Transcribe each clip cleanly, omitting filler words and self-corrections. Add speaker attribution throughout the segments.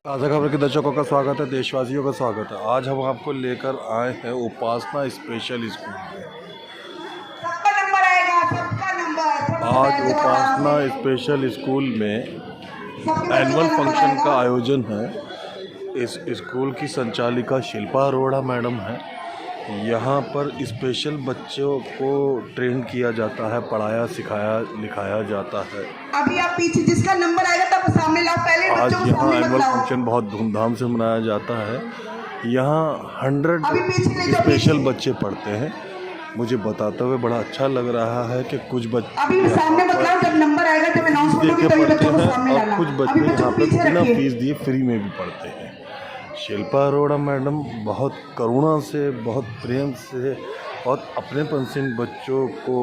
Speaker 1: ताज़ा खबर के दर्शकों का स्वागत है, देशवासियों का स्वागत है। आज हम आपको लेकर आए हैं उपासना स्पेशल स्कूल में।
Speaker 2: सबका नंबर आएगा, सबका नंबर।
Speaker 1: आज उपासना स्पेशल स्कूल में एनुअल फंक्शन का आयोजन है। इस स्कूल की संचालिका शिल्पा अरोड़ा मैडम है। यहाँ पर स्पेशल बच्चों को ट्रेन किया जाता है, पढ़ाया सिखाया लिखाया जाता है।
Speaker 2: अभी आप पीछे जिसका नंबर आएगा तब सामने लाओ, पहले
Speaker 1: आज
Speaker 2: बच्चों को
Speaker 1: यहाँ
Speaker 2: सामने मत
Speaker 1: एनुअल
Speaker 2: लाओ।
Speaker 1: फंक्शन बहुत धूमधाम से मनाया जाता है। यहाँ 100
Speaker 2: अभी पीछे ले जाओ,
Speaker 1: स्पेशल
Speaker 2: पीछे।
Speaker 1: बच्चे पढ़ते हैं। मुझे बताते हुए बड़ा अच्छा लग रहा है कि कुछ बच्चे
Speaker 2: अभी सामने मत लाओ, जब नंबर आएगा जब अनाउंसमेंट होगी तभी
Speaker 1: पढ़ते
Speaker 2: बच्चों को
Speaker 1: हैं
Speaker 2: सामने
Speaker 1: और
Speaker 2: लाना।
Speaker 1: कुछ
Speaker 2: अभी
Speaker 1: बच्चे
Speaker 2: बच्चों
Speaker 1: यहाँ
Speaker 2: को
Speaker 1: पे
Speaker 2: पीछे
Speaker 1: बिना
Speaker 2: रखिए।
Speaker 1: फीस दिए फ्री में भी पढ़ते हैं। शिल्पा अरोड़ा मैडम बहुत करुणा से, बहुत प्रेम से, बहुत अपनेपन से इन बच्चों को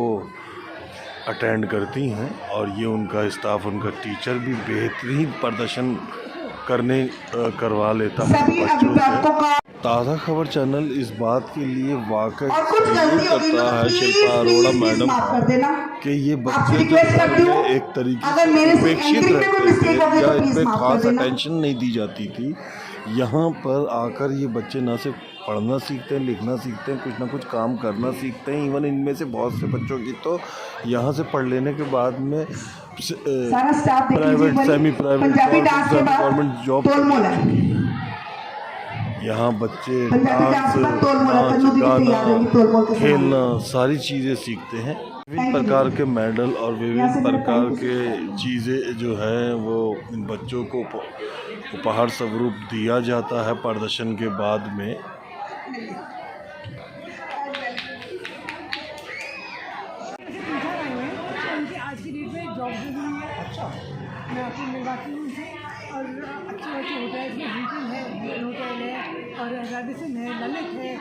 Speaker 1: अटेंड करती हैं और ये उनका स्टाफ, उनका टीचर भी बेहतरीन प्रदर्शन करवा लेता है
Speaker 2: सभी
Speaker 1: बच्चों
Speaker 2: अभिभावकों
Speaker 1: से।
Speaker 2: का
Speaker 1: ताज़ा खबर चैनल इस बात के लिए वाकई
Speaker 2: और कुछ
Speaker 1: सहयोग
Speaker 2: गलती होगी
Speaker 1: करता
Speaker 2: तो
Speaker 1: है
Speaker 2: please
Speaker 1: Shilpa Arora
Speaker 2: please
Speaker 1: madam
Speaker 2: माफ कर
Speaker 1: का
Speaker 2: देना।
Speaker 1: कि ये
Speaker 2: आपसे
Speaker 1: बच्चे जो
Speaker 2: रिक्वेस्ट
Speaker 1: घर
Speaker 2: करती हूँ,
Speaker 1: में एक तरीके
Speaker 2: अगर
Speaker 1: से
Speaker 2: मेरे से
Speaker 1: उपेक्षित
Speaker 2: एंट्री में कोई
Speaker 1: रहते थे
Speaker 2: मिस्टेक हो गई
Speaker 1: या
Speaker 2: तो
Speaker 1: इन
Speaker 2: प्लीज
Speaker 1: पे
Speaker 2: माफ कर
Speaker 1: खास
Speaker 2: देना।
Speaker 1: अटेंशन नहीं दी जाती थी, यहाँ पर आकर ये बच्चे न सिर्फ पढ़ना सीखते हैं, लिखना सीखते हैं, कुछ ना कुछ काम करना सीखते हैं। इवन इनमें से बहुत से बच्चों की तो यहाँ से पढ़ लेने के बाद में
Speaker 2: सारा स्टाफ देख लीजिए,
Speaker 1: private, semi private,
Speaker 2: Punjabi dance के बाद
Speaker 1: गवर्नमेंट जॉब
Speaker 2: तोलमोल है।
Speaker 1: यहाँ बच्चे
Speaker 2: पंजाबी डांस के बाद तोलमोल है,
Speaker 1: नाच
Speaker 2: तन्नू दीदी से याद होगी तोलमोल
Speaker 1: गाना
Speaker 2: के
Speaker 1: खेलना सारी चीज़ें सीखते हैं। विभिन्न प्रकार के मेडल और विभिन्न प्रकार के चीज़ें जो हैं वो इन बच्चों को उपहार स्वरूप दिया जाता है प्रदर्शन के बाद में।
Speaker 3: आज की डेट में जॉब भी हुई है। अच्छा, मैं आपको मिलवाती हूँ उनसे। और अच्छे अच्छे होटल में हिल्टन है, हिल्टन होटल है और रेडिसन है, ललित है।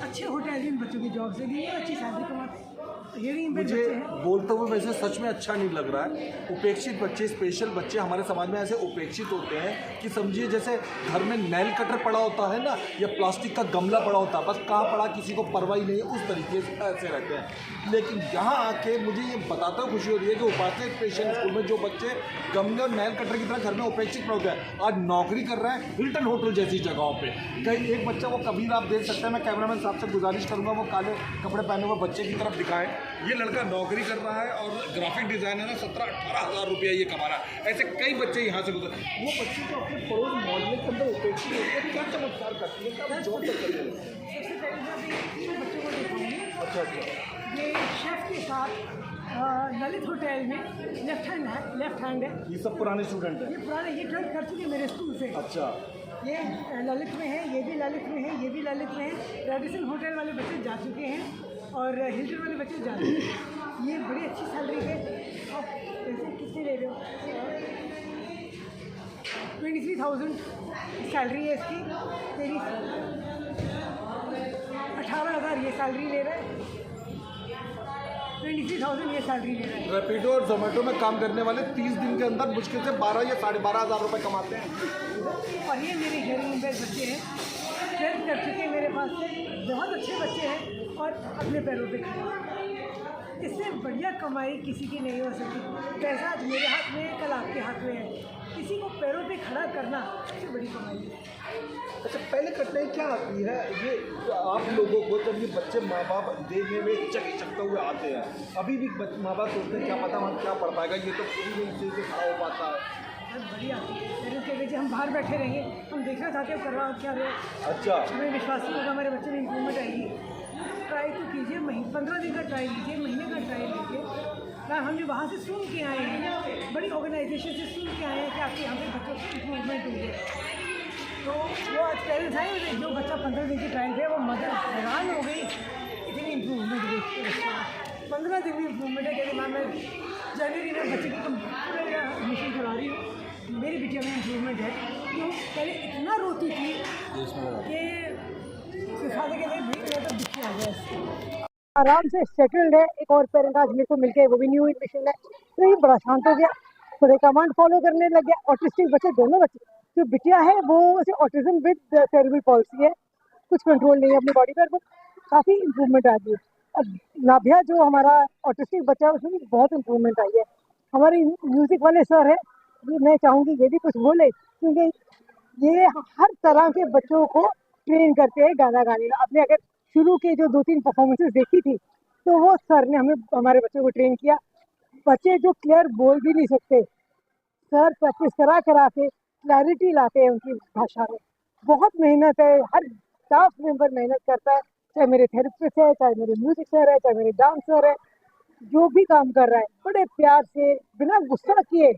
Speaker 3: अच्छे होटल इन बच्चों की जॉब से भी अच्छी सैलरी कमाते हैं। ये भी
Speaker 4: मुझे बोलते हुए वैसे सच में अच्छा नहीं लग रहा है। उपेक्षित बच्चे, स्पेशल बच्चे हमारे समाज में ऐसे उपेक्षित होते हैं कि समझिए जैसे घर में नेल कटर पड़ा होता है ना, या प्लास्टिक का गमला पड़ा होता है, बस कहाँ पड़ा किसी को परवाह ही नहीं है, उस तरीके से ऐसे रहते हैं। लेकिन यहाँ आके मुझे ये बताते हुए खुशी हो रही है कि उपासना स्पेशल स्कूल में जो बच्चे गमले और नेल कटर की तरह घर में उपेक्षित पड़े होते हैं, आज नौकरी कर रहे हैं हिल्टन होटल जैसी जगहों पर। कहीं एक बच्चा, वो कबीर आप देख सकते हैं, मैं कैमरामैन साहब से गुजारिश करूँगा वो काले कपड़े पहने हुए बच्चे की तरफ दिखाएं। ये लड़का नौकरी कर रहा है और ग्राफिक डिजाइनर है, 17-18 हज़ार रुपया ये कमा रहा है। ऐसे कई बच्चे यहाँ से गुजर, वो बच्चे जो अपने पड़ोस मोहल्ले के अंदर उपेक्षित होते हैं, क्या चमत्कार करती है, क्या जॉब करती है।
Speaker 3: सबसे पहले मैं अभी इन बच्चों को दिखाऊंगी।
Speaker 4: अच्छा,
Speaker 3: ये शेफ के साथ ललित होटल में लेफ्ट हैंड है।
Speaker 4: ये सब पुराने स्टूडेंट हैं।
Speaker 3: ये पुराने, ये ट्वेल्थ कर चुके मेरे स्कूल से।
Speaker 4: अच्छा,
Speaker 3: ये ललित में है, ये भी ललित में है, ये भी ललित में है। रेडिसन होटल वाले बच्चे जा चुके हैं और हिल्टन वाले बच्चे जा चुके हैं। ये बड़ी अच्छी सैलरी है। आप पैसे कितने ले रहे हो? 23,000 सैलरी है इसकी। तेरी 18,000 ये सैलरी ले रहा है। 23,000 ये सैलरी ले रहा है।
Speaker 4: रैपिडो और जोमेटो में काम करने वाले 30 दिन के अंदर मुश्किल से 12 या 12.5 हज़ार रुपये कमाते हैं।
Speaker 3: और ये मेरे हेयरिंग इम्पेयर बच्चे हैं, ट्वेल्थ कर चुके हैं मेरे पास से। बहुत अच्छे बच्चे हैं और अपने पैरों पे खड़े हैं। इससे बढ़िया कमाई किसी की नहीं हो सकती। पैसा आज मेरे हाथ में है, कल आपके हाथ में है। किसी को पैरों पे खड़ा करना सबसे बड़ी कमाई है।
Speaker 4: अच्छा, पहले कठिनाई क्या आती है ये आप लोगों को, जब ये बच्चे माँ बाप देखने में चकते हुए आते हैं? अभी भी माँ बाप सोचते हैं क्या पता हम क्या पढ़ पाएगा, ये तो पूरी नहीं चीज़ से खड़ा हो पाता है।
Speaker 3: बहुत बढ़िया। पेरेंट्स कहते हैं हम बाहर बैठे रहेंगे, हम देखना चाहते हैं करवा क्या रहे।
Speaker 4: अच्छा,
Speaker 3: हमें विश्वास नहीं होगा हमारे बच्चे में इंप्रूवमेंट आएगी। ट्राई तो कीजिए, 15 दिन का ट्राई लीजिए, महीने का ट्राई लीजिए। हम जो वहाँ से सुन के आए हैं, बड़ी ऑर्गेनाइजेशन से सुन के आए हैं कि आपके यहाँ पे बच्चों की इंप्रूवमेंट हुई है। तो वो आज पेरेंट्स आए, जो बच्चा 15 दिन की ट्रायल थे वो मदर हैरान हो गई, इतनी इंप्रूवमेंट हुई। 15 दिन में इंप्रूवमेंट है। कहते मैम मैं जनवरी में बच्चे की एडमिशन करा रही हूँ, मेरी बिटिया में इंप्रूवमेंट है। तो पहले इतना रोती थी कि सिखाने के लिए भी मैं तो दुखी आ गया। आराम से सेटल्ड है। एक और पेरेंट आज मेरे को मिल गए, वो भी न्यू एडमिशन है, तो ये बड़ा शांत हो गया, थोड़े कमांड फॉलो करने लग गया। ऑटिस्टिक बच्चे, दोनों बच्चे, जो बिटिया है वो ऑटिज्म विद सेरेब्रल पॉल्सी है, कुछ कंट्रोल नहीं है अपनी बॉडी पर, वो काफ़ी इंप्रूवमेंट आ गई है। अब नाभ्या जो हमारा ऑटिस्टिक बच्चा है उसमें भी बहुत इंप्रूवमेंट आई है। हमारे म्यूज़िक वाले सर है, मैं चाहूँगी ये भी कुछ बोले क्योंकि ये हर तरह के बच्चों को ट्रेन करते हैं गाना गाने में। आपने अगर शुरू के जो 2-3 परफॉर्मेंसेस देखी थी, तो वो सर ने हमें हमारे बच्चों को ट्रेन किया। बच्चे जो क्लियर बोल भी नहीं सकते, सर प्रैक्टिस करा के क्लैरिटी लाते हैं उनकी भाषा में। बहुत मेहनत है, हर स्टाफ मेंबर मेहनत करता है, चाहे मेरे थेरेपिस्ट है, चाहे मेरे म्यूजिक सर है, चाहे मेरे डांसर है, जो भी काम कर रहा है बड़े प्यार से, बिना गुस्सा किए,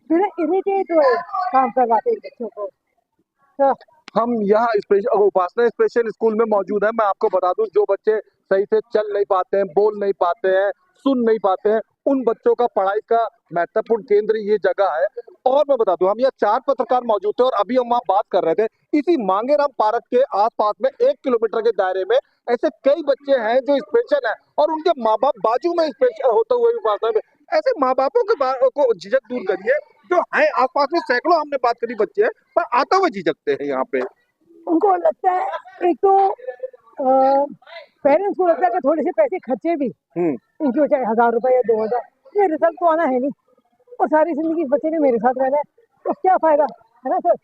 Speaker 3: बिना इरिटेट हुए काम करवाते हैं बच्चों को। तो
Speaker 5: हम यहाँ स्पेशल उपासना स्पेशल स्कूल में मौजूद है। मैं आपको बता दूं, जो बच्चे सही से चल नहीं पाते हैं, बोल नहीं पाते हैं, सुन नहीं पाते हैं, उन बच्चों का पढ़ाई का महत्वपूर्ण केंद्र ये जगह है। और मैं बता दूं, हम यहाँ 4 पत्रकार मौजूद थे और अभी हम वहाँ बात कर रहे थे। इसी मांगेराम पार्क के आसपास में 1 किलोमीटर के दायरे में ऐसे कई बच्चे हैं जो स्पेशल हैं और उनके माँ बाप बाजू में स्पेशल होते हुए भी उपासना में। ऐसे माँ बापों के को झिझक दूर करिए, जो है आसपास में सैकड़ों हमने बात करी बच्चे हैं, पर आते हुए झिझकते हैं यहाँ पे।
Speaker 3: उनको लगता है, एक तो पेरेंट्स को लगता है कि थोड़े से पैसे खर्चे भी इनके, चाहे 1000 रुपए या 2000, ये रिजल्ट तो आना है नहीं, और सारी जिंदगी इस बच्चे ने मेरे साथ रहना है, तो क्या फायदा है ना सर।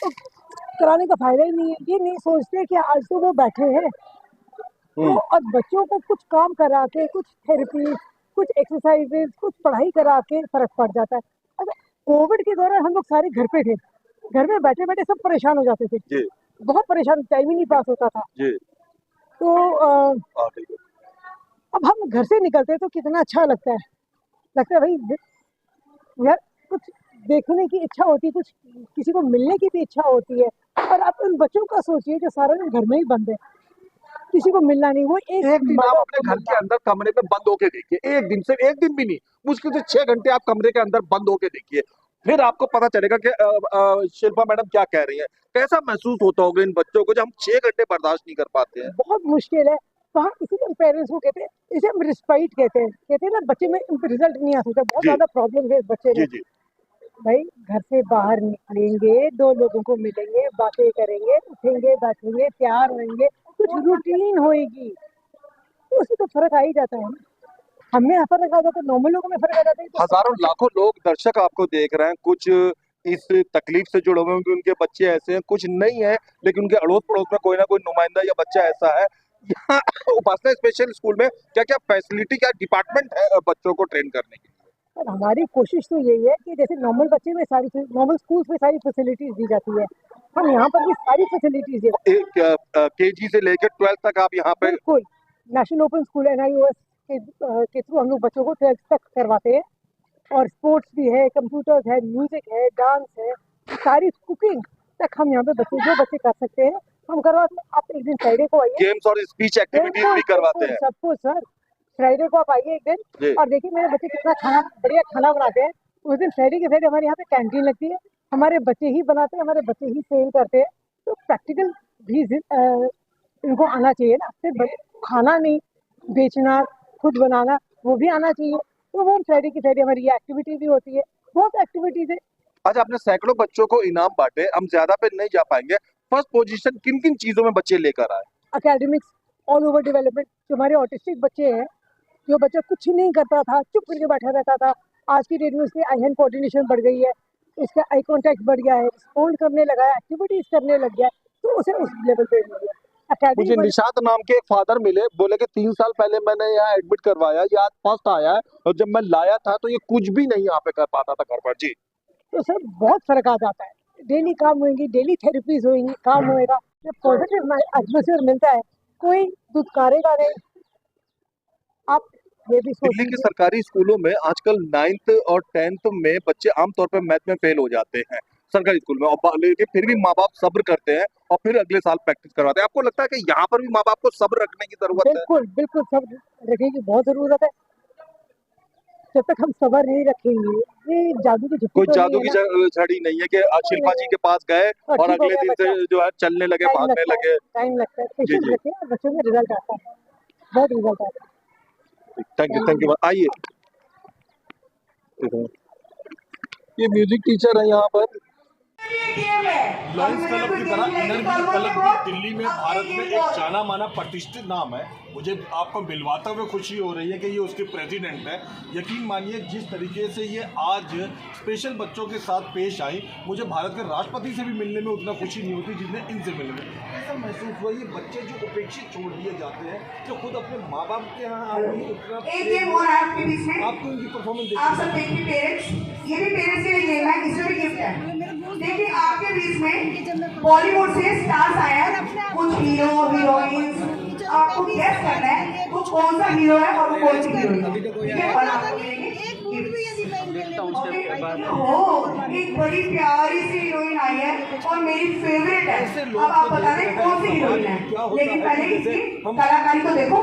Speaker 3: तो कराने का फायदा ही नहीं है। ये नहीं सोचते कि आज तो वो बैठे हैं, तो और बच्चों को कुछ काम करा के, कुछ थेरेपी, कुछ एक्सरसाइजेज, कुछ पढ़ाई करा के फर्क पड़ जाता है। अगर कोविड के दौरान हम लोग सारे घर पे थे, घर में बैठे बैठे सब परेशान हो जाते थे
Speaker 5: जी
Speaker 3: बहुत परेशान, टाइम ही नहीं पास होता था।
Speaker 5: जी
Speaker 3: तो अब हम घर से निकलते हैं तो कितना अच्छा लगता है भाई यार, कुछ देखने की इच्छा होती है, कुछ किसी को मिलने की भी इच्छा होती है। और आप उन बच्चों का सोचिए जो सारा दिन घर में ही बंद है, किसी को मिलना नहीं। वो
Speaker 5: एक दिन आप अपने घर के अंदर कमरे में बंद होके देखिए, एक दिन, सिर्फ एक दिन भी नहीं, मुश्किल से 6 घंटे आप कमरे के अंदर बंद होके देखिए, फिर आपको पता चलेगा कि शिल्पा मैडम क्या कह रही हैं। कैसा महसूस होता होगा इन बच्चों को जब हम 6 घंटे बर्दाश्त नहीं कर पाते हैं।
Speaker 3: बहुत मुश्किल है। तो हम इसीलिए पेरेंट्स को कहते हैं, इसे हम रिस्पाइट कहते हैं ना, बच्चे में रिजल्ट नहीं आ सकता, बहुत
Speaker 5: जी।
Speaker 3: ज्यादा प्रॉब्लम है इस बच्चे
Speaker 5: जी
Speaker 3: में।
Speaker 5: जी
Speaker 3: भाई घर से बाहर निकलेंगे, 2 लोगों को मिलेंगे, बातें करेंगे, उठेंगे, बैठेंगे, तैयार होंगे, कुछ रूटीन होएगी, तो उससे तो फर्क आ ही जाता है। हमें फर्क आ जाता है, नॉर्मल लोगों में फर्क आ जाता है।
Speaker 5: हजारों लाखों लोग दर्शक आपको देख रहे हैं, कुछ इस तकलीफ से जुड़े हुए हैं कि उनके बच्चे ऐसे हैं, कुछ नहीं है, लेकिन उनके अड़ोस पड़ोस में कोई ना कोई नुमाइंदा या बच्चा ऐसा है। यहाँ उपासना स्पेशल स्कूल में क्या क्या फैसिलिटी, क्या डिपार्टमेंट है बच्चों को ट्रेन करने की?
Speaker 3: और हमारी कोशिश तो यही है कि जैसे नॉर्मल बच्चे में सारी, नॉर्मल स्कूल्स में सारी फैसिलिटीज दी जाती है, हम यहाँ पर भी सारी फैसिलिटीज है।
Speaker 5: केजी से लेकर 12th तक आप यहाँ पे?
Speaker 3: बिल्कुल, नेशनल ओपन स्कूल NIOS के थ्रू हम लोग बच्चों को 12th तक करवाते हैं। और स्पोर्ट्स भी है, कंप्यूटर्स है, म्यूजिक है, डांस है, सारी कुकिंग तक हम यहाँ पे बच्चे, जो बच्चे कर सकते हैं हम करवाते हैं। आप एक दिन फ्राइडे को आइए,
Speaker 5: गेम्स और स्पीच एक्टिविटीज भी करवाते हैं।
Speaker 3: सब कुछ सर। फ्राइडे को आप आइए एक दिन और देखिए मेरे बच्चे कितना बढ़िया खाना बनाते हैं। उस दिन फ्राइडे के फ्राइडे हमारे यहाँ पे कैंटीन लगती है, हमारे बच्चे ही बनाते हैं, हमारे बच्चे ही सेल करते हैं। तो प्रैक्टिकल भी इनको आना चाहिए ना, सिर्फ खाना नहीं, बेचना, खुद बनाना, वो भी आना चाहिए। तो वो फ्राइडे की फ्राइडे हमारी ये एक्टिविटी भी होती है, बहुत एक्टिविटीज है।
Speaker 5: आज आपने सैकड़ों बच्चों को इनाम बांटे, हम ज्यादा पे नहीं जा पाएंगे। फर्स्ट पोजीशन किन किन चीजों में बच्चे लेकर आए?
Speaker 3: एकेडमिक्स, ऑल ओवर डेवलपमेंट, जो हमारे ऑटिस्टिक बच्चे हैं, जो बच्चा कुछ नहीं करता था, चुप करके बैठा रहता था, आज की डेट में उसकी आई हैंड कोऑर्डिनेशन बढ़ गई है, इसका आई कांटेक्ट बढ़ गया है, रिस्पॉन्ड करने लगा है, एक्टिविटीज करने लग गया है, तो उसे उस लेवल पे मिल गया।
Speaker 5: मुझे निशात नाम के एक फादर मिले, बोले कि 3 साल पहले मैंने यहाँ एडमिट करवाया, ये आज फर्स्ट आया है, और जब मैं लाया था तो ये कुछ भी नहीं यहाँ पे कर पाता था घर पर। जी,
Speaker 3: तो सर बहुत फर्क आ जाता है। डेली काम होंगी, डेली थेरेपीज होंगी, काम होएगा, जब पॉजिटिव एटमोसफियर मिलता है, कोई दुत्कारेगा नहीं। आप ये भी
Speaker 5: दिल्ली के सरकारी स्कूलों में आजकल 9th और 10th में बच्चे आमतौर पर मैथ में फेल हो जाते हैं सरकारी स्कूल में, और लेकिन फिर भी माँ बाप सब्र करते हैं और फिर अगले साल प्रैक्टिस करवाते हैं। आपको लगता है कि यहाँ पर भी माँ बाप को सब्र रखने की जरूरत है?
Speaker 3: बिल्कुल बिल्कुल, सब्र रखने की बहुत जरूरत है। जब तक हम सब्र नहीं रखेंगे, ये जादू की
Speaker 5: कोई जादू की छड़ी नहीं है कि शिल्पा जी के पास गए और अगले दिन से जो है चलने लगे, भागने लगे।
Speaker 3: टाइम लगता है, पेशेंस रखें और बच्चों में रिजल्ट आता है, बहुत रिजल्ट आता है।
Speaker 5: Thank you. आइए, ये म्यूजिक टीचर है यहाँ पर।
Speaker 2: गेम है
Speaker 4: लॉयंस क्लब की तरह एनर्जी क्लब भी दिल्ली में भारत में एक जाना माना प्रतिष्ठित नाम है। मुझे आपको मिलवाते हुए खुशी हो रही है कि ये उसके प्रेसिडेंट है। यकीन मानिए जिस तरीके से ये आज स्पेशल बच्चों के साथ पेश आई, मुझे भारत के राष्ट्रपति से भी मिलने में उतना खुशी नहीं होती जितने इनसे मिलने में। ऐसा महसूस हुआ ये बच्चे जो उपेक्षित छोड़ दिए जाते हैं, जो खुद अपने माँ बाप के यहाँ
Speaker 2: एक गेम और है आपके बीच में,
Speaker 4: आपको इनकी परफॉर्मेंस
Speaker 2: आप सब देखिए पेरेंट्स, ये भी पेरेंट्स के लिए गेम है, इसमें भी गिफ्ट है। देखिए आपके बीच में बॉलीवुड से स्टार्स आए हैं, कुछ हीरो हीरोइंस, आपको गेस करना है वो कौन सा हीरो है और वो कौन सी हीरोइन है, ठीक है? और आपको मिलेंगे एक बड़ी प्यारी सी हीरोइन आई है और मेरी फेवरेट है। अब आप बता दें कौन सी हीरोइन है, लेकिन पहले इसकी कलाकारी को देखो।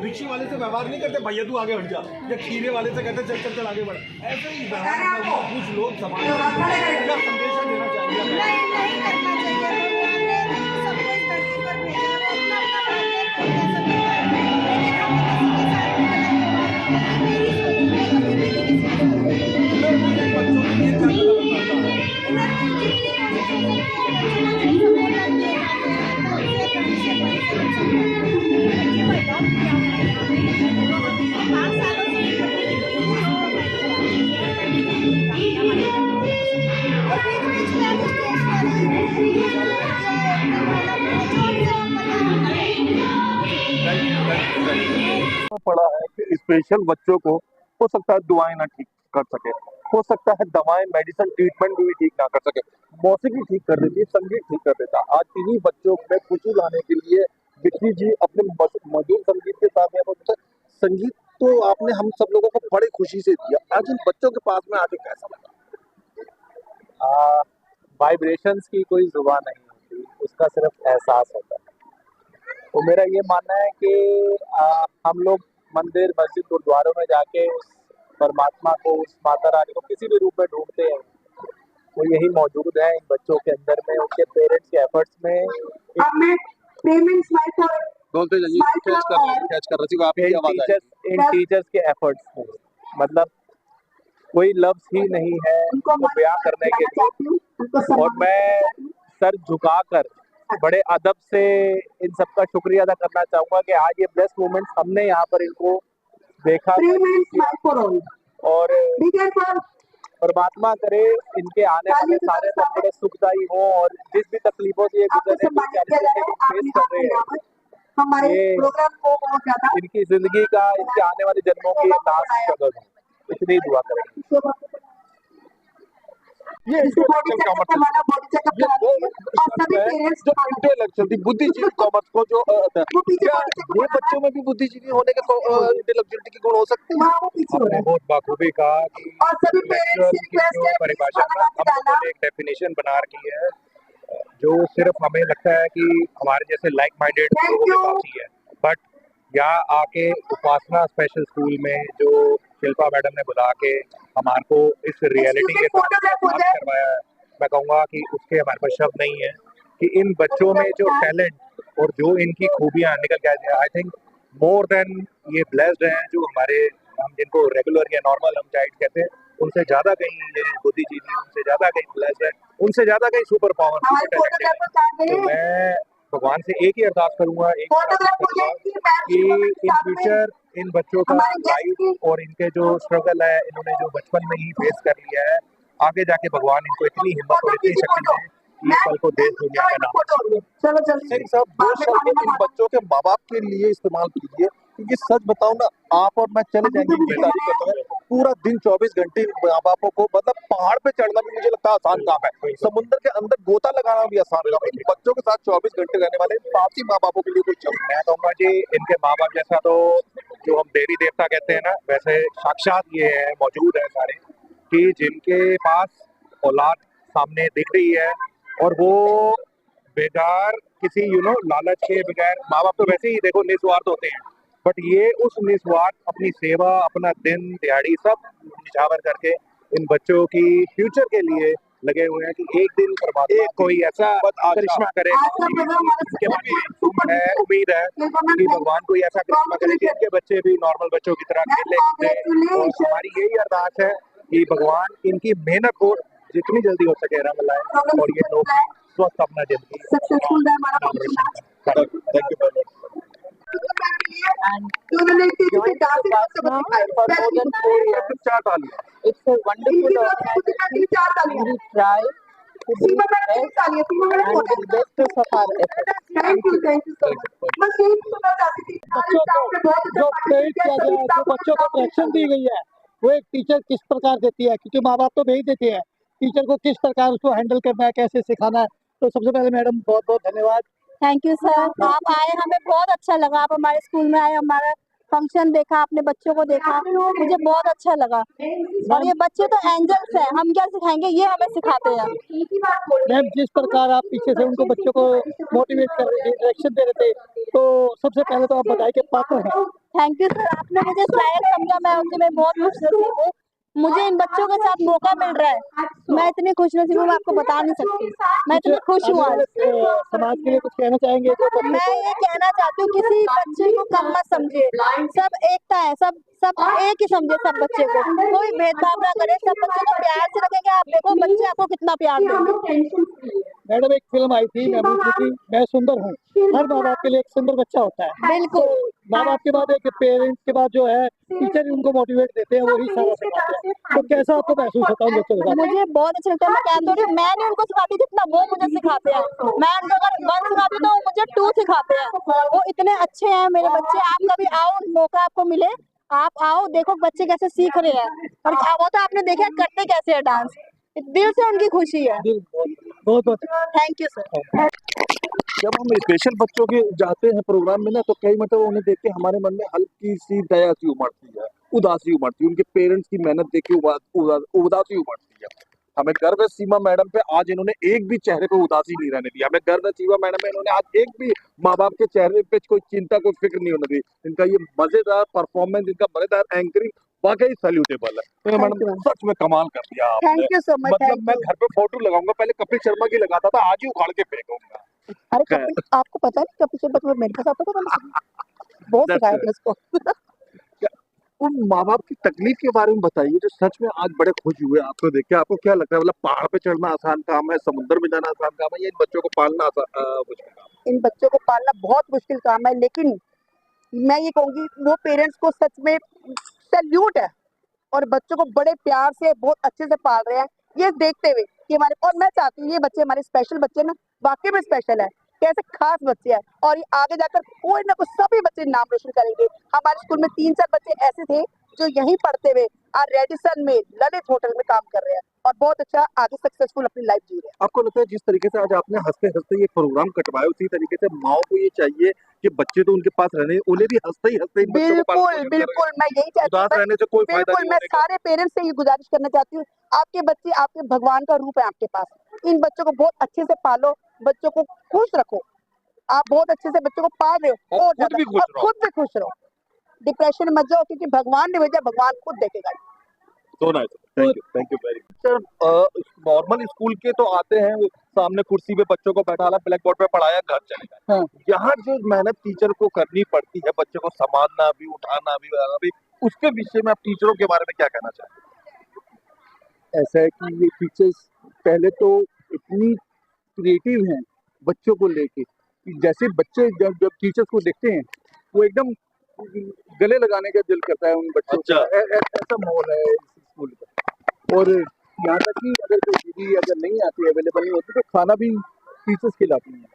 Speaker 4: रिक्शे वाले से व्यवहार नहीं करते, भैया तू आगे बढ़ जा, या खीरे वाले से कहते चल चल चल आगे बढ़। ऐसे ही व्यवहार कुछ लोग समाज में क्या संदेश देना चाहिए?
Speaker 6: नहीं करना चाहिए। सबको इस धरती पर भेजा है, वो अपना अपना बर्थडे कैसा करता है, लेकिन हम किसी के साथ भी गलत व्यवहार नहीं करते। मेरी सोच है, कभी भी नहीं सोचती।
Speaker 4: बच्चों के लिए क्या गलत होता है?
Speaker 6: जितनी कोशिश हो सकती है बच्चों को सपोर्ट करके आगे कम से बच्चे को अडॉप्ट किया हुआ है। 5 सालों से एक बच्चे की और बीच बीच में स्टेज
Speaker 5: पड़ा है कि स्पेशल बच्चों को हो सकता है दुआएं ना ठीक कर सके, हो सकता है दवाएं मेडिसिन ट्रीटमेंट भी ठीक ना कर सके, मौसीकी ठीक कर देती है, संगीत ठीक कर देता। आज इन्हीं बच्चों में खुशी लाने के लिए विक्की जी अपने मधुर संगीत के साथ यहाँ पर संगीत तो आपने हम सब लोगों को बड़ी खुशी से दिया। आज इन बच्चों के पास में आके कैसा लगा?
Speaker 7: वाइब्रेशंस की कोई जुबान नहीं होती, उसका सिर्फ एहसास होता है। तो मेरा ये मानना है कि हम लोग मंदिर मस्जिद गुरुद्वारों में जाके उस परमात्मा को, उस माता रानी को किसी भी रूप में ढूंढते हैं, वो यही मौजूद है इन बच्चों के अंदर में, उनके पेरेंट्स के एफर्ट्स में।
Speaker 2: अब मैं पेमेंट स्माइल फॉर
Speaker 5: बोलते जाइए, कैच कर रही आप ही आवाज आई।
Speaker 7: इन टीचर्स के एफर्ट्स में, मतलब कोई लफ्ज ही नहीं है उनको बयां करने के लिए। और मैं सर झुकाकर बड़े अदब से इन सबका शुक्रिया अदा करना चाहूंगा कि आज ये बेस्ट मोमेंट्स हमने यहाँ पर इनको देखा। और परमात्मा करे इनके आने वाले सारे पल बड़े सुखदायी हो, और जिस भी तकलीफों से ये गुजर फेस कर रहे हैं,
Speaker 2: हमारे प्रोग्राम को बहुत ज्यादा
Speaker 7: इनकी जिंदगी का, इनके आने वाले जन्मों की लास्ट स्ट्रगल हो, इतनी दुआ करेंगे।
Speaker 5: ये इंटेलेक्चुअल बुद्धिजीवी कॉमर्स को जो ये बच्चों में भी बुद्धिजीवी होने के इंटेलेक्चुअलिटी के गुण हो सकते हैं।
Speaker 7: आपने बहुत बाखूबी कहा कि इंटेलेक्चुअल की जो परिभाषा हम लोगों ने एक डेफिनेशन बना रखी है, जो सिर्फ हमें लगता है कि हमारे जैसे लाइक माइंडेड लोगों के पास ही है। बट यहाँ आके उपासना स्पेशल स्कूल में जो शिल्पा मैडम ने बुला के हमारे को इस रियलिटी के साथ करवाया है, मैं कहूँगा कि उसके हमारे पास शब्द नहीं है कि इन बच्चों में जो टैलेंट और जो इनकी खूबियाँ निकल के आती है। आई थिंक मोर देन ये ब्लेस्ड हैं जो हमारे, हम जिनको रेगुलर या नॉर्मल हम चाइल्ड कहते हैं, उनसे ज्यादा कहीं ये बुद्धिजीवी, उनसे ज्यादा कहीं ब्लेस्ड है, उनसे ज्यादा कहीं सुपर पावर। तो मैं भगवान से एक ही अरदास करूंगा, एक कि इन फ्यूचर इन बच्चों का लाइफ और इनके जो स्ट्रगल है, इन्होंने जो बचपन में ही फेस कर लिया है, आगे जाके भगवान इनको इतनी हिम्मत और इतनी शक्ति दे कि ये कल को देश दुनिया का नाम।
Speaker 5: सिंह साहब, 2 शब्द इन बच्चों के माँ बाप के लिए इस्तेमाल कीजिए, क्योंकि सच बताऊं ना, आप और मैं चले जाएंगे बेदारी करते हुए पूरा दिन 24 घंटे माँ बापों को, मतलब पहाड़ पे चढ़ना भी मुझे लगता है आसान काम है, समुद्र के अंदर गोता लगाना भी आसान काम है। इन बच्चों के साथ 24 घंटे रहने वाले पापी माँ बापों के लिए कोई शब्द।
Speaker 7: मैं कहूँगा जी, इनके माँ बाप जैसा तो जो हम देवी देवता कहते हैं ना, वैसे साक्षात ये है, मौजूद है सारे, कि जिनके पास औलाद सामने दिख रही है और वो बेकार किसी लालच के बगैर, माँ बाप तो वैसे ही देखो निस्वार्थ होते हैं, बट ये उस निस्वार्थ अपनी सेवा, अपना दिन दिहाड़ी सब निछावर करके इन बच्चों की फ्यूचर के लिए लगे हुए हैं कि एक दिन परमात्मा कोई ऐसा करिश्मा करे। उम्मीद है कि भगवान कोई ऐसा करिश्मा करे कि इनके बच्चे भी नॉर्मल बच्चों की तरह खेले। और हमारी यही अरदास है कि भगवान इनकी मेहनत को जितनी जल्दी हो सके रंग लाए और ये लोग स्वस्थ अपना जिंदगी
Speaker 2: सक्सेसफुल रहे हमारा
Speaker 7: नाम रोशन
Speaker 2: फंक्शन
Speaker 7: करें।
Speaker 5: थैंक यू वेरी
Speaker 2: उन्होंने तेजी से डांसिंग सबको सिखाया।
Speaker 5: चार तालियां।
Speaker 8: It's a wonderful organization.
Speaker 2: चार तालियां।
Speaker 8: We try to do
Speaker 2: Seema
Speaker 8: the
Speaker 2: madam की
Speaker 8: best
Speaker 2: तालियां, Seema madam
Speaker 8: and the best of our efforts.
Speaker 2: Thank you so much. मैं यही सुनना चाहती थी
Speaker 9: बच्चों को जो प्रेरित किया गया है, जो बच्चों को डायरेक्शन दी गई है, वो एक टीचर किस प्रकार देती है, क्योंकि माँ बाप तो भेज देते हैं, टीचर को किस प्रकार उसको हैंडल करना है, कैसे सिखाना है। तो सबसे पहले मैडम बहुत बहुत धन्यवाद।
Speaker 6: थैंक यू सर, आप आए, हमें बहुत अच्छा लगा। आप हमारे स्कूल में आए, हमारा फंक्शन देखा, अपने बच्चों को देखा, मुझे बहुत अच्छा लगा। और ये बच्चे तो एंजल्स हैं, हम क्या सिखाएंगे, ये हमें सिखाते हैं।
Speaker 9: मैम, जिस प्रकार आप पीछे से उनको बच्चों को मोटिवेट कर रहे थे, डायरेक्शन दे रहे थे, तो सबसे पहले तो आप बधाई के पात्र हैं।
Speaker 6: थैंक यू सर, आपने मुझे इस लायक समझा, मैं उससे मैं बहुत खुश नसीब हूँ। मुझे इन बच्चों के साथ मौका मिल रहा है, मैं इतनी खुश नसीब हूँ, मैं आपको बता नहीं सकती। मैं इतनी खुश हूँ आज।
Speaker 9: समाज के लिए कुछ कहना चाहेंगे?
Speaker 6: मैं ये कहना चाहती हूँ, किसी बच्चे को कम मत समझिए, सब एकता है, सब एक ही समझे, सब बच्चे को कोई भेदभाव ना करे, सब बच्चों को प्यार से रखेंगे। आप देखो बच्चे आपको कितना प्यार देंगे।
Speaker 9: मैडम, एक फिल्म आई थी महबूब की, मैं सुंदर हूँ। हर माँ बाप के लिए एक सुंदर बच्चा होता है।
Speaker 6: बिल्कुल,
Speaker 9: माँ बाप के बाद एक पेरेंट्स के बाद जो है टीचर ही उनको मोटिवेट देते हैं, वही सारा सिखाते हैं। तो कैसा आपको महसूस होता है उन बच्चों के साथ?
Speaker 6: मुझे बहुत अच्छा लगता है। मैं कहती हूँ मैं नहीं उनको सिखाती जितना वो मुझे सिखाते हैं। मैं उनको अगर 1 सिखाती तो वो मुझे 2 सिखाते हैं। वो इतने अच्छे हैं मेरे बच्चे। आप कभी आओ, मौका आपको मिले, आप आओ, देखो बच्चे कैसे सीख रहे हैं। और वो तो आपने देखा करते कैसे है डांस, दिल से उनकी खुशी है।
Speaker 9: बहुत बहुत
Speaker 6: थैंक यू सर।
Speaker 5: जब हम स्पेशल बच्चों के जाते हैं प्रोग्राम में ना, तो कई मतलब उन्हें देख के हमारे मन में हल्की सी दया सी उमड़ती है, उदासी उमड़ती है। उनके पेरेंट्स की मेहनत देख के उदासी उमड़ती है। हमें गर्व है सीमा मैडम पे, आज इन्होंने एक भी चेहरे पे उदासी नहीं रहने दी। हमें गर्व है सीमा मैडम पे, इन्होंने आज एक भी माँ बाप के चेहरे पे कोई चिंता, कोई फिक्र नहीं होने दी। इनका ये मजेदार परफॉर्मेंस, इनका मजेदार एंकरिंग वाकई सैल्यूटेबल है। तो मैडम सच में कमाल कर दिया आपने।
Speaker 6: Thank you so much.
Speaker 5: मतलब मैं घर पे फोटो लगाऊंगा, पहले कपिल शर्मा की लगाता था, आज ही उखाड़ के फेंकूंगा।
Speaker 6: अरे कपिल, आपको पता नहीं कपिल शर्मा तो मेरे पास आता था, मैंने बहुत सिखाया था इसको।
Speaker 5: उन माँ बाप की तकलीफ के बारे में बताइए, जो सच में आज बड़े खुश हुए आपको देख के। आपको क्या लगता है, मतलब पहाड़ पे चढ़ना आसान काम है, समुद्र में जाना आसान काम है, या इन बच्चों को पालना मुश्किल काम है?
Speaker 6: इन बच्चों को पालना बहुत मुश्किल काम है, लेकिन मैं ये कहूंगी वो पेरेंट्स को सच में सैल्यूट है, और बच्चों को बड़े प्यार से बहुत अच्छे से पाल रहे हैं। ये देखते हुए कि हमारे, और मैं चाहती हूँ ये बच्चे हमारे स्पेशल बच्चे ना, वाकई में स्पेशल है, कैसे खास बच्चे हैं, और ये आगे जाकर कोई ना कोई सभी बच्चे नाम रोशन करेंगे। हमारे स्कूल में 3-4 बच्चे ऐसे थे जो यहीं पढ़ते हुए आज रेडिसन में, ललित होटल में काम कर रहे हैं, और बहुत अच्छा आगे सक्सेसफुल अपनी लाइफ जी रहे हैं।
Speaker 5: आपको लगता है जिस तरीके से आज आपने हंसते हंसते ये प्रोग्राम कटवाया, उसी तरीके से माओ को ये चाहिए कि बच्चे तो उनके पास रहने, उन्हें भी हंसते ही बच्चों को
Speaker 6: बिल्कुल बिल्कुल, मैं यही चाहती
Speaker 5: उदास रहने से कोई फायदा
Speaker 6: बिल्कुल,
Speaker 5: नहीं
Speaker 6: मैं
Speaker 5: होने का।
Speaker 6: सारे पेरेंट्स से ये गुजारिश करना चाहती हूँ, आपके बच्चे आपके भगवान का रूप है आपके पास। इन बच्चों को बहुत अच्छे से पालो, बच्चों को खुश रखो। आप बहुत अच्छे से बच्चों को पाल रहे हो,
Speaker 5: और खुद भी खुश रहो।
Speaker 6: खुद भी खुश रहो, डिप्रेशन में मत जाओ, क्योंकि भगवान ने भेजा, भगवान खुद देखेगा।
Speaker 5: तो nice, thank you very much. Sir, normal school के तो आते हैं, सामने कुर्सी पे बच्चों को बैठाना, ब्लैक बोर्ड पे पढ़ाया, घर चले गए।
Speaker 9: हाँ।
Speaker 5: यहाँ जो मेहनत टीचर को करनी पड़ती है, बच्चों को संभालना भी, उठाना भी, बनाना भी, उसके विषय में आप टीचरों के बारे में क्या कहना चाहेंगे?
Speaker 9: ऐसा है कि ये टीचर्स पहले तो इतनी क्रिएटिव हैं बच्चों को लेके, कि जैसे बच्चे जब टीचर्स को देखते हैं, वो एकदम गले लगाने का दिल करता है उन बच्चों
Speaker 5: अच्छा।
Speaker 9: का। ऐसा माहौल है इस स्कूल का। और यहाँ तक कि अगर कोई दीदी अगर नहीं आती, अवेलेबल नहीं होती, तो खाना भी टीचर्स खिलाती हैं।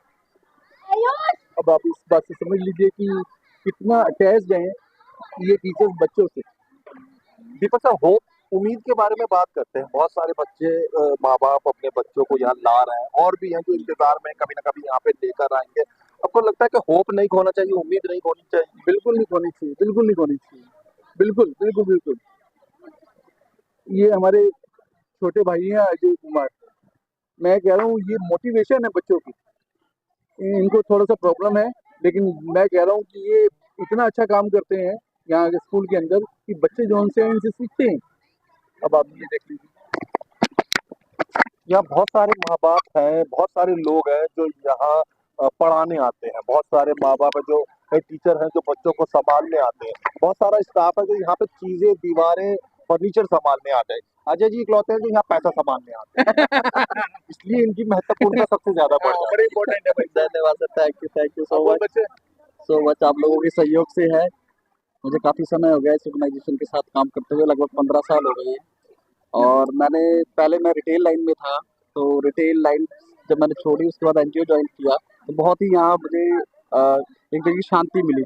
Speaker 9: अब आप इस बात से समझ लीजिए कि कितना अटैच्ड हैं ये टीचर्स बच्चों से।
Speaker 5: दीपक साहब, होप, उम्मीद के बारे में बात करते हैं। बहुत सारे बच्चे, माँ बाप अपने बच्चों को यहाँ ला रहे हैं, और भी हैं जो इंतजार में कभी ना कभी यहाँ पे लेकर आएंगे। आपको लगता है कि होप नहीं खोना चाहिए, उम्मीद नहीं खोनी चाहिए?
Speaker 9: बिल्कुल नहीं खोनी चाहिए, बिल्कुल नहीं खोनी चाहिए, बिल्कुल बिल्कुल बिल्कुल। ये हमारे छोटे भाई हैं अजय कुमार, मैं कह रहा हूँ ये मोटिवेशन है बच्चों की। इनको थोड़ा सा प्रॉब्लम है, लेकिन मैं कह रहा हूँ कि ये इतना अच्छा काम करते हैं यहाँ के स्कूल के अंदर, कि बच्चे जो उनसे इनसे सीखते हैं। अब आप ये देख लीजिए,
Speaker 5: यहाँ बहुत सारे माँ बाप हैं, बहुत सारे लोग हैं जो यहाँ पढ़ाने आते हैं, बहुत सारे माँ बाप हैं जो टीचर हैं जो बच्चों को संभालने आते हैं, बहुत सारा स्टाफ है जो यहाँ पे चीजें, दीवारें, फर्नीचर संभालने आते हैं। अजय जी इकलौते हैं जो यहाँ पैसा संभालने आते हैं इसलिए इनकी महत्वपूर्णता सबसे ज्यादा बढ़ जाती है।
Speaker 9: बड़े इम्पोर्टेंट है भाई।
Speaker 10: धन्यवाद sir, thank you so much.
Speaker 9: बच्चे
Speaker 10: सो मच आप लोगों के सहयोग से है। मुझे काफ़ी समय हो गया इस ऑर्गेनाइजेशन के साथ काम करते हुए, लगभग 15 साल हो गए हैं। और पहले मैं रिटेल लाइन में था, तो रिटेल लाइन जब मैंने छोड़ी उसके बाद एनजीओ ज्वाइन किया, तो बहुत ही यहाँ मुझे एक जगह शांति मिली।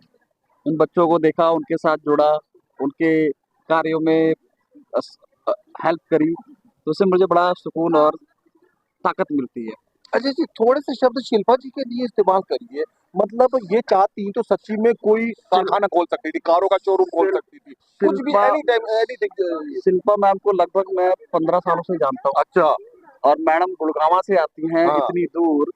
Speaker 10: उन बच्चों को देखा, उनके साथ जुड़ा, उनके कार्यों में हेल्प करी, तो उससे मुझे बड़ा सुकून और ताकत मिलती है।
Speaker 5: अजय जी थोड़े से शब्द शिल्पा जी के लिए इस्तेमाल करिए। मतलब ये चाहती तो सच्ची में कोई कारखाना खोल सकती थी, कारों का शोरूम खोल सकती थी, कुछ भी एनीथिंग।
Speaker 10: शिल्पा मैम को लगभग मैं 15 सालों से जानता हूँ।
Speaker 5: अच्छा।
Speaker 10: और मैडम गुड़गांव से आती हैं
Speaker 5: हाँ।
Speaker 10: इतनी दूर,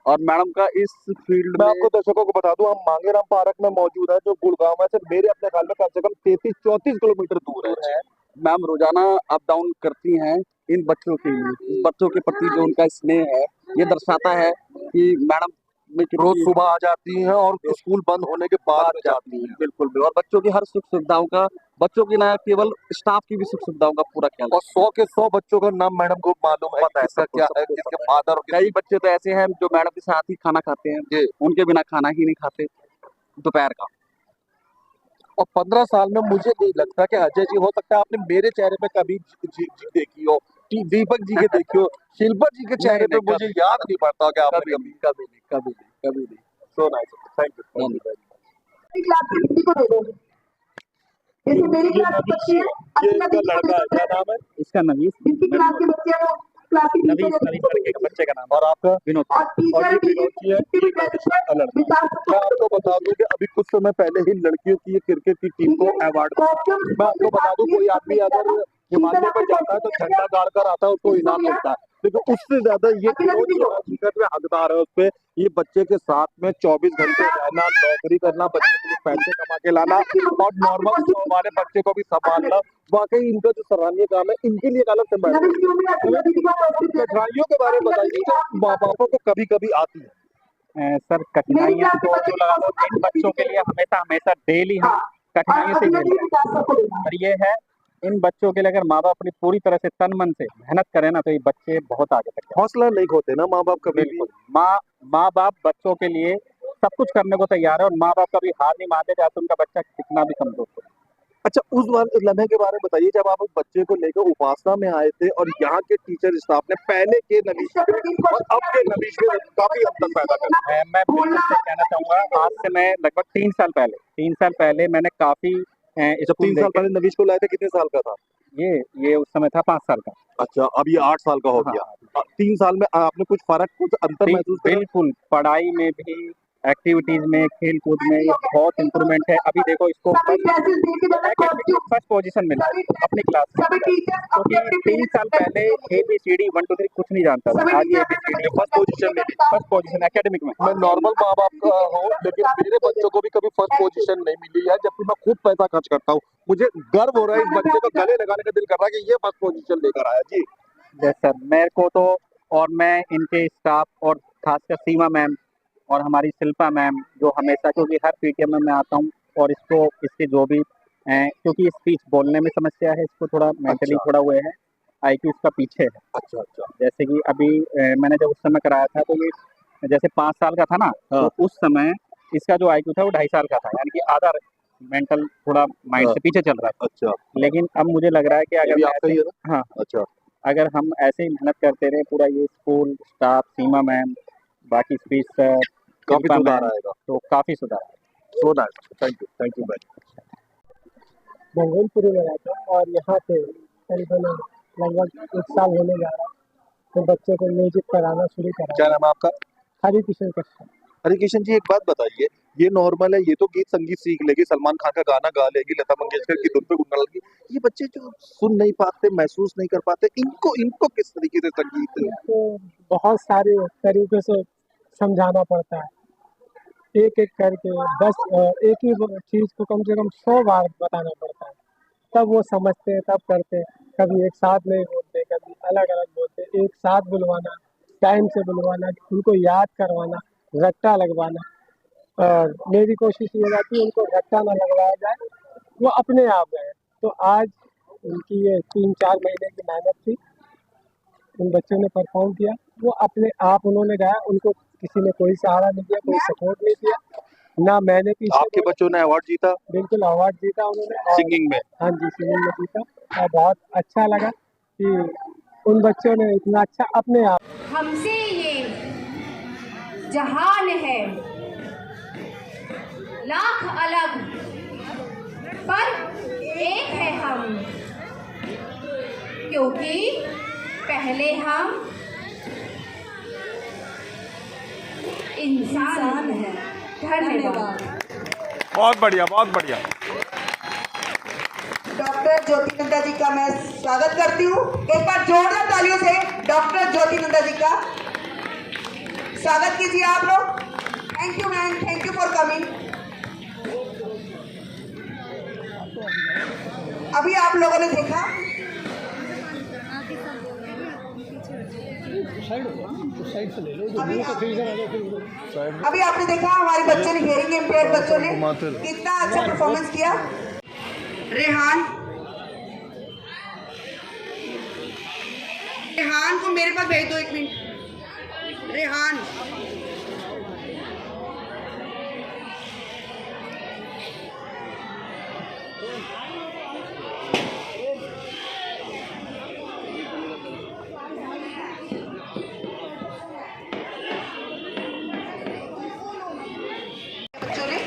Speaker 10: और मैडम का इस फील्ड
Speaker 5: मैं
Speaker 10: में
Speaker 5: आपको दर्शकों को बता दूं, हम मांगेराम पार्क में मौजूद है जो गुड़गांव से मेरे अपने ख्याल में कम से कम 33-34 किलोमीटर दूर है।
Speaker 10: मैम रोजाना अप डाउन करती हैं इन बच्चों के लिए। इस बच्चों के प्रति जो उनका स्नेह है ये दर्शाता है कि मैडम
Speaker 5: रोज सुबह आ जाती हैं और स्कूल बंद होने के बाद जाती हैं।
Speaker 10: बिल्कुल भी, और बच्चों की हर सुख सुविधाओं का, बच्चों की ना केवल स्टाफ की भी सुख सुविधाओं का पूरा ख्याल।
Speaker 5: और 100 के 100 बच्चों का नाम मैडम को मालूम है,
Speaker 10: पता है
Speaker 5: किसका क्या है, किसके फादर और
Speaker 10: कई बच्चे तो ऐसे हैं जो मैडम के साथ ही खाना खाते हैं, उनके बिना खाना ही नहीं खाते दोपहर का।
Speaker 5: और 15 साल में मुझे नहीं लगता कि अजय जी, हो सकता है आपने मेरे चेहरे पे कभी जी देखी हो, दीपक जी के देखी हो, शिल्पा जी के चेहरे पे मुझे याद नहीं पड़ता कि आपने
Speaker 10: कभी नहीं।
Speaker 5: So nice, thank you.
Speaker 2: मेरी क्लास की किसी को दे दो, जैसे मेरी क्लास की बच्ची है, अपना
Speaker 5: लड़का है, क्या नाम है
Speaker 10: इसका? नवीस।
Speaker 2: जिसकी क्लास के बच्चे हैं वो क्लास की टीचर है,
Speaker 10: लड़के का, बच्चे का नाम।
Speaker 5: और आपका?
Speaker 10: विनोद।
Speaker 2: और टीचर
Speaker 5: विनोद जी है। मैं आपको बता दूं कि अभी कुछ समय पहले ही लड़कियों की ये क्रिकेट की टीम को अवार्ड, मैं आपको बता दूं कोई आदमी अगर हिमालय पर जाता है तो झंडा गाड़ कर आता है, उसको इनाम मिलता है, लेकिन उससे ज्यादा ये क्रिकेट में हकदार है उस पे। ये बच्चे के साथ में 24 घंटे रहना, नौकरी करना, बच्चे के लिए पैसे कमा के लाना और नॉर्मल वाले बच्चे को भी संभालना, वाकई इनका जो सराहनीय काम है, इनके लिए एक अलग से कठिनाइयों के बारे में बताइए जो माँ बापों को कभी कभी आती है।
Speaker 10: सर कठिनाइयाँ तो जो लगा लो इन बच्चों के लिए हमेशा डेली हम कठिनाइयों से जूझ रहे हैं। पर ये है, इन बच्चों के लिए अगर माँ बाप अपनी पूरी तरह से तन मन से मेहनत करें ना, तो ये बच्चे बहुत आगे तक जाएंगे।
Speaker 5: हौसला नहीं खोते ना माँ बाप कभी भी।
Speaker 10: माँ बाप बच्चों के लिए सब कुछ करने को तैयार है, और माँ बाप कभी हार नहीं मानते, चाहे उनका बच्चा कितना भी कमजोर हो।
Speaker 5: अच्छा, उस लम्हे के बारे में बताइए जब आप उस बच्चे को लेकर उपासना में आए थे और यहाँ के टीचर स्टाफ ने पहले के नवीश में और अब के नवीश में काफी अंतर पैदा कर।
Speaker 10: मैं बिल्कुल सही कहना चाहूँगा, आज से मैं लगभग 3 साल पहले मैंने काफी
Speaker 5: जब 3 साल पहले नवीश को लाए थे कितने साल का था?
Speaker 10: ये उस समय था 5 साल का।
Speaker 5: अच्छा, अब ये 8 साल का हो गया। 3 साल में आपने कुछ फर्क, कुछ अंतर महसूस किया?
Speaker 10: बिल्कुल, पढ़ाई में भी, एक्टिविटीज में, खेल कूद में ये बहुत इम्प्रूवमेंट है। अभी देखो इसको फर्स्ट पोजीशन मिला अपनी क्लास में, क्योंकि 3 साल पहले ABCD 1 2 3 कुछ नहीं जानता था, आज ये ABCD फर्स्ट पोजीशन मिली, फर्स्ट पोजीशन एकेडमिक में।
Speaker 5: मैं नॉर्मल माँ बाप का हूँ, लेकिन मेरे बच्चों को भी कभी फर्स्ट पोजीशन नहीं मिली है, जबकि मैं खूब पैसा खर्च करता हूँ। मुझे गर्व हो रहा है, इस बच्चे को गले लगाने का दिल कर रहा है कि ये फर्स्ट पोजीशन लेकर आया जी।
Speaker 10: यस सर, मेरे को तो, और मैं इनके स्टाफ और खासकर सीमा मैम और हमारी शिल्पा मैम, जो हमेशा, क्योंकि हर PTM में मैं आता हूँ और इसके जो भी क्योंकि स्पीच बोलने में समस्या है, इसको थोड़ा मेंटली थोड़ा हुए है, IQ इसका पीछे है।
Speaker 5: अच्छा।
Speaker 10: जैसे कि अभी मैंने जब उस समय कराया था, तो ये जैसे 5 साल का था ना, तो उस समय इसका जो IQ था वो 2.5 साल का था, यानी कि आधा मेंटल थोड़ा माइंड से पीछे चल रहा था।
Speaker 5: अच्छा।
Speaker 10: लेकिन अब मुझे लग रहा है कि अगर हम ऐसे ही मेहनत करते रहे, पूरा ये स्कूल स्टाफ, सीमा मैम, बाकी स्पीच सर,
Speaker 5: काफी सुधार आएगा,
Speaker 10: तो काफी सुधार आएगा।
Speaker 5: सो नाइस, थैंक यू भाई।
Speaker 11: मंगोलपुरी में रहता हूँ और यहाँ पे करीबन लगभग 1 साल होने जा रहा है, तो बच्चों को म्यूजिक कराना शुरू करा।
Speaker 5: क्या नाम है आपका?
Speaker 11: हरिकिशन कश्यप।
Speaker 5: हरिकिशन जी, एक बात बताइए, ये नॉर्मल है, ये तो गीत संगीत सीख लेगी, सलमान खान का गाना गा लेगी, लता मंगेशकर की धुन पे गुनगुना लेगी, ये बच्चे जो सुन नहीं पाते, महसूस नहीं कर पाते, इनको किस तरीके से संगीत?
Speaker 11: तो बहुत सारे तरीके से समझाना पड़ता है, एक एक करके, बस एक ही चीज़ को कम से कम 100 बार बताना पड़ता है, तब वो समझते हैं, तब करते हैं। कभी एक साथ नहीं बोलते, कभी अलग अलग बोलते, एक साथ बुलवाना, टाइम से बुलवाना, उनको याद करवाना, रट्टा लगवाना। मेरी कोशिश ये रहती है उनको रट्टा ना लगवाया जाए, वो अपने आप गए। तो आज उनकी ये 3-4 महीने की मेहनत थी, उन बच्चों ने परफॉर्म किया, वो अपने आप उन्होंने गाया, उनको किसी ने कोई सहारा नहीं दिया, कोई सपोर्ट नहीं दिया, ना मैंने पीछे
Speaker 5: आपके बच्चों ने अवार्ड जीता
Speaker 11: बिल्कुल अवार्ड जीता उन्होंने और
Speaker 5: सिंगिंग में।
Speaker 11: हाँ जी सिंगिंग में जीता और बहुत अच्छा लगा कि उन बच्चों ने इतना अच्छा अपने आप
Speaker 6: हमसे ये जहान है लाख अलग पर एक है हम, क्योंकि पहले हम इंसान हैं। धन्यवाद।
Speaker 4: बहुत बढ़िया, बहुत बढ़िया।
Speaker 2: डॉक्टर ज्योति नंदा जी का मैं स्वागत करती हूँ। एक बार जोरदार तालियों से डॉक्टर ज्योति नंदा जी का स्वागत कीजिए आप लोग। Thank you ma'am, thank you for coming. अभी आप लोगों ने देखा अभी आपने देखा हमारे बच्चों ने, हियरिंग इम्पेयर्ड बच्चों ने कितना अच्छा परफॉर्मेंस किया। रेहान को मेरे पास भेज दो, 1 मिनट। रेहान बच्चों ने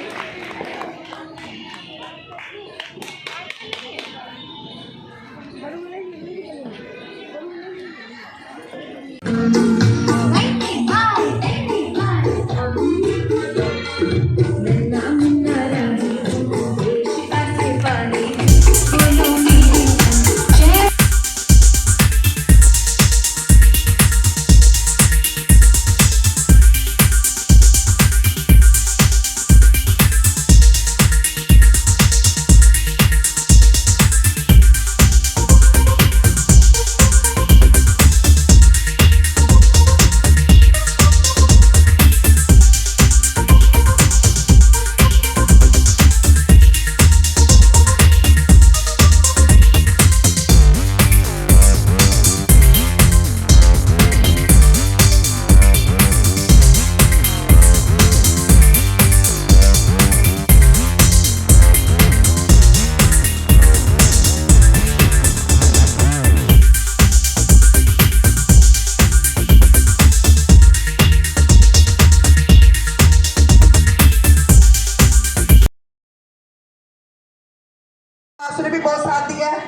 Speaker 2: ने भी बहुत साथ दिया है।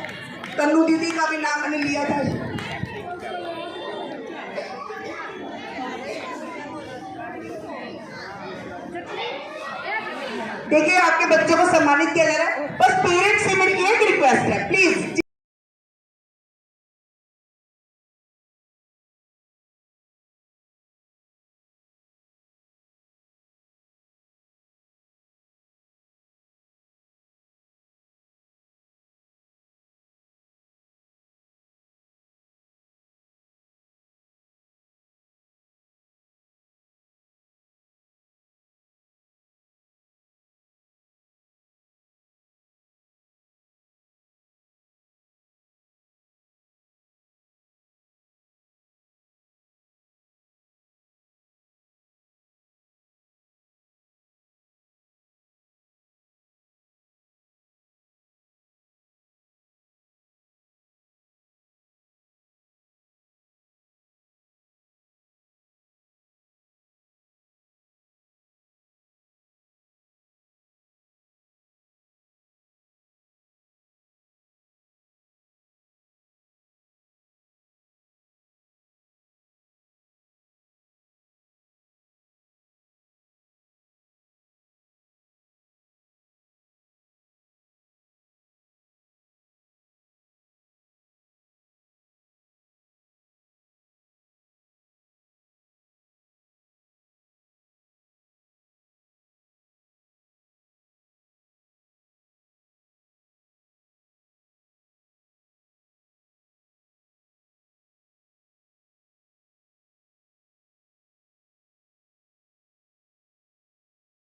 Speaker 2: तन्नू दीदी का भी नाम मैंने लिया था। देखिए आपके बच्चों को सम्मानित किया जा रहा है। बस पेरेंट्स से मेरी एक रिक्वेस्ट है, प्लीज